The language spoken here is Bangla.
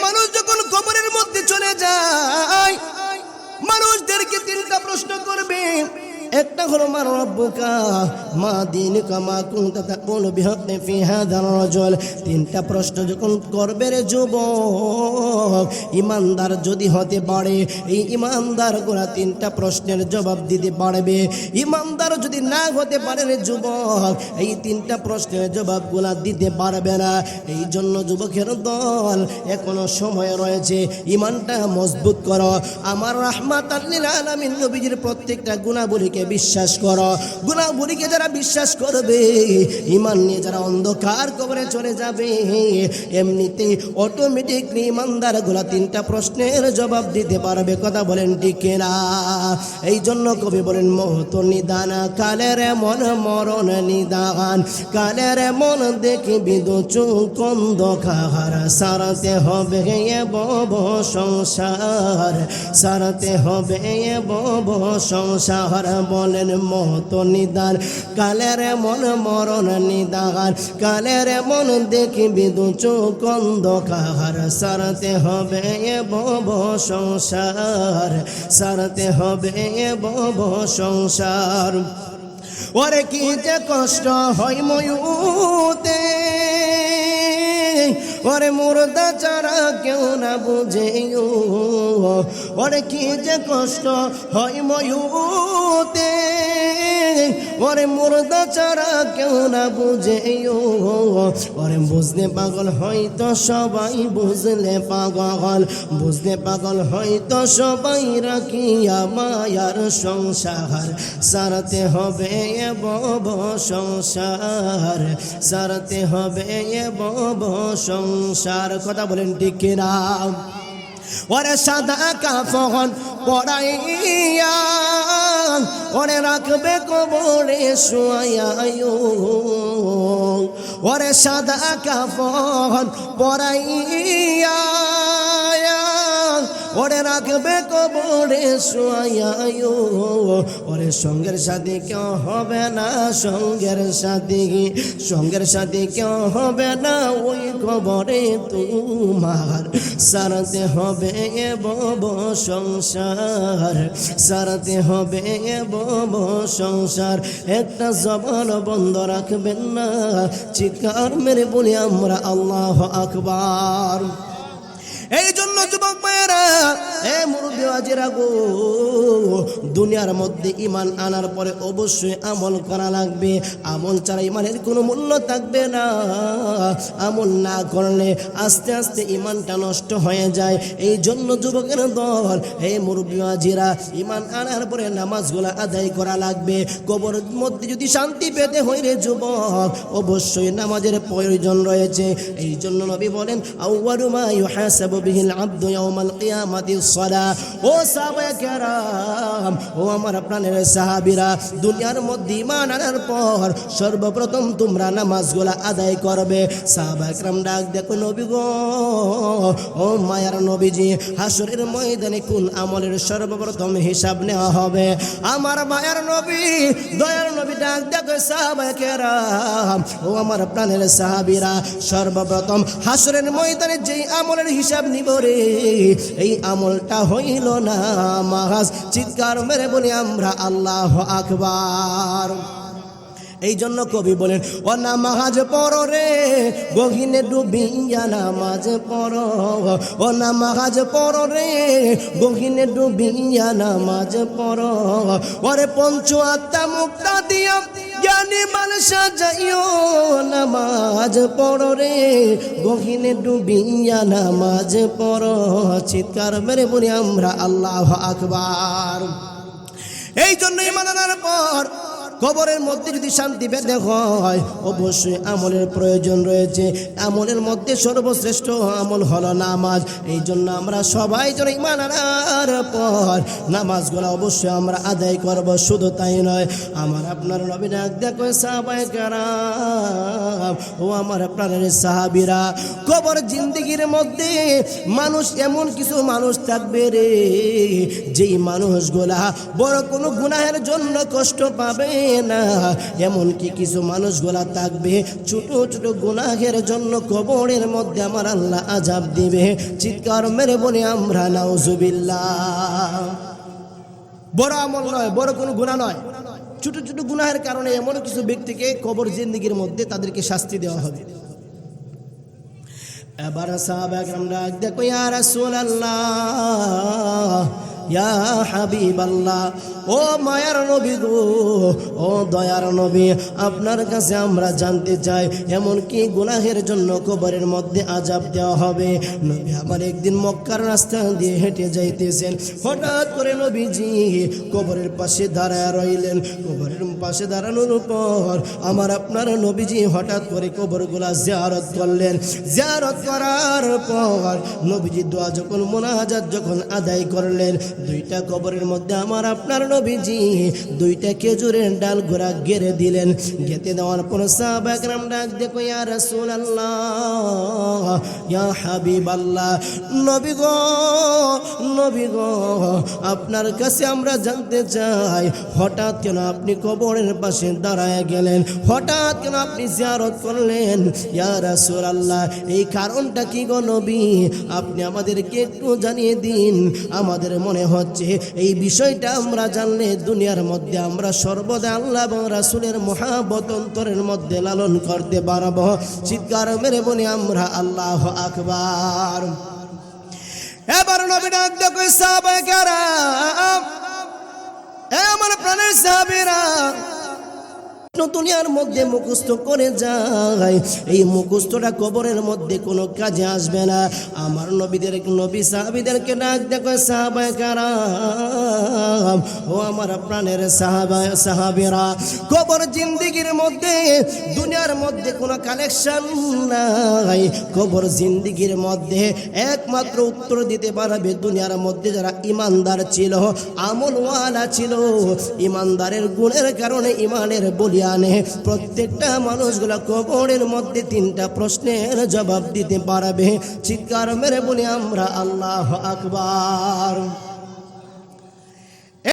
মানুষ যখন কবরের মধ্যে চলে যায়, মানুষদেরকে তিনটা প্রশ্ন করবে। একটা হলো মা রাব্বুকা, মা দীনুকা, মা কুনতা তাকুলু বিহাক্কি ফি হাযার রাজুল। তিনটা প্রশ্ন যখন করবে রে যুবক, ইমানদার যদি হতে পারে এই ইমানদারগুলা তিনটা প্রশ্নের জবাব দিতে পারবে। ইমানদার যদি না হতে পারে রে যুবক, এই তিনটা প্রশ্নের জবাবগুলা দিতে পারবে না। এই জন্য যুবকের দল, এখনো সময় রয়েছে, ইমানটা মজবুত করো। আমার রাহমাতাল লিল আলামিন নবীজির প্রত্যেকটা গুণাবলীকে বিশ্বাস করো। গুণাবলীকে যারা বিশ্বাস করবে, ইমান নিয়ে যারা অন্ধকার কবরে চলে যাবে, এমনিতেই অটোমেটিকলি ইমানদারগুলা তিনটা প্রশ্নের জবাব দিতে পারবে। কথা বলেন ঠিক না? এই জন্য কবি বলেন মহত নিদান কালের মন মরণ নিদান, কালের মন দেখবি দু চোখ অন্ধকার, সারাতে হবে এ বব সংসার, সারাতে হবে এ বব সংসার। বলেন মহত নিদান কালের মন মরণ নিদান, কালের মন দেখবি দু চোখ অন্ধকার, সারাতে হবে এ বব সংসার, সারাতে হবে এ বব সংসার। ওরে কি যে কষ্ট হয় ময়ূতে, ওরে মুর্দা ছাড়া কেউ না বুঝে, ওরে কি যে কষ্ট হয় ময়ূতে, ওরে মুর্দা ছাড়া কেউ না বুঝে, ওরে বুঝলে পাগল হয়তো সবাই, বুঝলে পাগল, বুঝলে পাগল হয়তো সবাই, রাখিয়া মায়ার সংসার, সারাতে হবে এ বব সংসার, সারাতে হবে এ বব সংসার। কথা বলেন ঠিক না? ওরে সাদা কাফন পরাইয়া, ওরে রাখবে কবরে শুয়াইয়া, ওরে সাদা কাফন পরাইয়া, ওরে রাখবে কবরে শুয়াইয়া, ওরে সঙ্গের সাথে কেউ হবে না, সঙ্গের সাথে, সঙ্গের সাথে কেউ হবে না ওই কবরে তোমার, সারাতে হবে এ বব সংসার, সারাতে হবে এ বব সংসার। একটা জবান বন্ধ রাখবেন না, চিৎকার মেরে বলি আমরা আল্লাহু আকবার। এই জন্য যুবক ভাইয়েরা, এ মুরব্বি আজিরা গো, দুনিয়ার মধ্যে ইমান আনার পরে অবশ্যই আমল করা লাগবে। আমল ছাড়া ইমানের কোনো মূল্য থাকবে না। আমল না করলে আস্তে আস্তে ইমানটা নষ্ট হয়ে যায়। এই জন্য যুবকের দল, এই মুরব্বি আজিরা, ইমান আনার পরে নামাজগুলা আদায় করা লাগবে। কবরের মধ্যে যদি শান্তি পেতে হয় রে যুবক, অবশ্যই নামাজের প্রয়োজন রয়েছে। এই জন্য নবী বলেন আউয়ালু মা ইউহাসাবু বিহিল আবদু ইয়াউমাল কিয়ামাতিস সালাহ। ও সাহাবায়ে কেরাম, ও আমার প্রাণের সাহাবীরা, দুনিয়ার মধ্যে ঈমান আনার পর সর্বপ্রথম তোমরা নামাজগুলা আদায় করবে। সাহাবায়ে কেরাম ডাক দেখো, নবী গো, ও মায়ার নবীজি, হাসরের ময়দানে কোন আমলের সর্বপ্রথম হিসাব নেওয়া হবে? আমার মায়ার নবী, দয়ার নবী ডাক দেখো, সাহাবায়ে কেরাম, ও আমার প্রাণের সাহাবীরা, সর্বপ্রথম হাসরের ময়দানে যেই আমলের হিসাব নিব রে, এই আমলটা হইল নামাজ। চিৎকার মেরে বলি আমরা আল্লাহু আকবার। এই জন্য কবি বলেন, ও নামাজ পড়ো রে গহীনে ডুবিয়া, নামাজ পড়ো, ও নামাজ পড়ো রে গহীনে ডুবিয়া, নামাজ পড়ো, ওরে পঞ্চ আত্মা মুক্তা দিয়া জ্ঞানী মানুষ যাইও, নামাজ পড়ো রে গহীনে ডুবিয়া, নামাজ পড়ো। চিৎকার মেরে বলি আমরা আল্লাহু আকবার। এই জন্য ঈমান আনার পর কবরের মধ্যে যদি শান্তি পেতে হয়, অবশ্যই আমলের প্রয়োজন রয়েছে। আমলের মধ্যে সর্বশ্রেষ্ঠ আমল হলো নামাজ। এই জন্য আমরা সবাই যেন ঈমান আনার পর নামাজগুলো অবশ্যই আমরা আদায় করব। শুধু তাই নয়, আমার আপনার নবী ডাক দেখো, সাহাবায়ে কেরাম, ও আমার প্রাণের সাহাবীরা, কবর জিন্দেগির মধ্যে মানুষ, এমন কিছু মানুষ থাকবে রে, যেই মানুষগুলা বড় কোনো গুনাহের জন্য কষ্ট পাবে, না। এমনকি কিছু মানুষগুলা থাকবে ছোট ছোট গুনাহের জন্য কবরের মধ্যে আমার আল্লাহ আযাব দিবে। চিৎকার মেরে বলি আমরা নাউজুবিল্লাহ। বড় আমল নয়, বড় কোনো গুনাহ নয়, ছোট ছোট গুনাহের কারণে এমন কিছু ব্যক্তিকে কবর জিন্দেগির মধ্যে তাদেরকে শাস্তি দেওয়া হবে। এবার সাহাবা কেরামরা দেখো, ইয়া রাসূলুল্লাহ, ইয়া হাবিবাল্লাহ, ও মায়ার নবী গো, ও দয়ার নবী, আপনার কাছে আমরা জানতে চাই এমন কি গুনাহের জন্য কবরের মধ্যে আযাব দেওয়া হবে? নবী আমার একদিন মক্কার রাস্তা দিয়ে হেঁটে যাইতেছেন, হঠাৎ করে নবীজি কবরের পাশে দাঁড়ায় রইলেন। কবরের পাশে দাঁড়ানোর পর আমার আপনার নবীজি হঠাৎ করে কবরগুলা জিয়ারত করলেন। জিয়ারত করার পর নবীজি দোয়া যখন মুনাজাত যখন আদায় করলেন, দুইটা কবরের মধ্যে আমার আপনার নবীজি দুইটা খেজুরের ডাল গোড়া গেড়ে দিলেন। গেঁথে দেওয়ার পর সাহাবা কেরাম ডাক দেখো, ইয়া রাসূলুল্লাহ, ইয়া হাবিবাল্লাহ, নবী গো, নবী গো, আপনার কাছে আমরা জানতে চাই হঠাৎ কেন আপনি কবরের পাশে দাঁড়ায় গেলেন, হঠাৎ কেন আপনি জিয়ারত করলেন? ইয়া রাসূলুল্লাহ, এই কারণটা কি গো নবী? আপনি আমাদেরকে একটু জানিয়ে দিন। আমাদের মনে হচ্ছে এই বিষয়টা আমরা জানলে দুনিয়ার মধ্যে আমরা সর্বদা আল্লাহ এবং রাসূলের মহাব্বত অন্তরের মধ্যে লালন করতে পারবো। চিৎকার মেরে বলি আমরা আল্লাহু আকবার। এবার নবী ডাক দেখো, সাহাবায়ে কেরাম, আমার প্রাণের সাহাবীরা দুনিয়ার মধ্যে মুখস্থ করে যায়, এই মুখস্থটা কবরের মধ্যে কোনো কাজে আসবে না। আমার নবী সাহাবীদেরকে ডাক দেখো, সাহাবায়ে কেরাম, ও আমার প্রাণের সাহাবীরা, কবর জিন্দেগির মধ্যে দুনিয়ার মধ্যে কোনো কালেকশন নাই। কবর জিন্দেগির মধ্যে একমাত্র উত্তর দিতে পারবে দুনিয়ার মধ্যে যারা ইমানদার ছিল, আমলওয়ালা ছিল। ইমানদারের গুণের কারণে ইমানের বলিয়া প্রত্যেকটা মানুষগুলা কবরের মধ্যে তিনটা প্রশ্নের জবাব দিতে পারবে। চিৎকার মেরে বলি আমরা আল্লাহু আকবার।